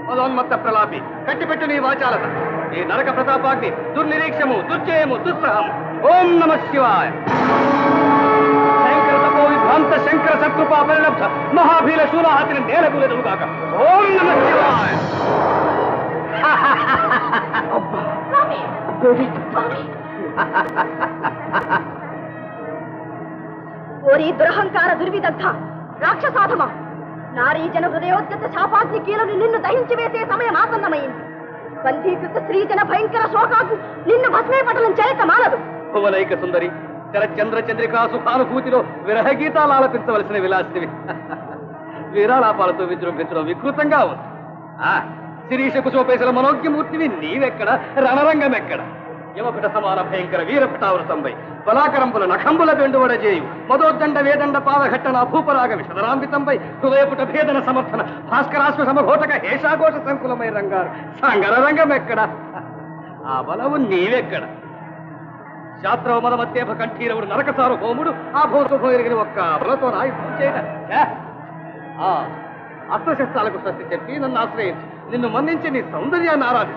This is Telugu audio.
మదోన్మత్త ప్రలాపి కట్టిపెట్టు నీ వాచాలత ఈ నరక ప్రతాపాగ్ని దుర్నిరీక్షము దుర్జయము దుస్సహము. ఓం నమ శివాయ. శంకర తపో విభ్రాంత శంకర శత్రుపా పరిలబ్ధ మహాభీల శూలాహతిని నేలకూలెదుగాక. ఓం నమ శివాయ. ఓరి దురహంకార దుర్విదగ్ధ రాక్షసాధమ, నారీ జన హృదయోద్గత శాపాగ్ని కీలను నిన్ను దహించి వేసే సమయం ఆసన్నమైంది. బంధీకృత స్త్రీజన భయంకర శోకాకు నిన్ను భస్మే పటలం చేయక మానదు. భువనైక సుందరి చంద్ర చంద్రికా సుఖానుభూతిలో విరహ గీతాలు ఆలపించవలసిన విలాసివి. వీరాలాపాలతో విజృంభించడం వికృతంగా ఉంది. శిరీష కుశోపేశల మనోజ్ఞమూర్తివి నీవెక్కడ, రణరంగం ఎక్కడ? యమకుట సమాన భయంకర వీరభటావృతంపై బలాకరంబుల నఖంబుల బెండువడ చేయు మదోద్దండ వేదండ పాదఘట్టన భూపరాగ విషదరాంబితంపై హృదయపుట భేదన సమర్థన భాస్కరాశ్వ సమఘోటక హేషాఘోష సంకులమై రంగారు సంగర రంగం ఎక్కడ? ఆ బలవు నీవెక్కడ? శాస్త్రవ మదమత్యేభ కంఠీరవుడు నరకసారు హోముడు ఆ భోరుభోగిరిగిన ఒక్క బలతో నాయుధం చేయట. అస్త్రశస్త్రాలకు స్వస్తి చెప్పి నన్ను ఆశ్రయించి నిన్ను మన్నించి నీ సౌందర్యాన్ని ఆరాధిస్తాను.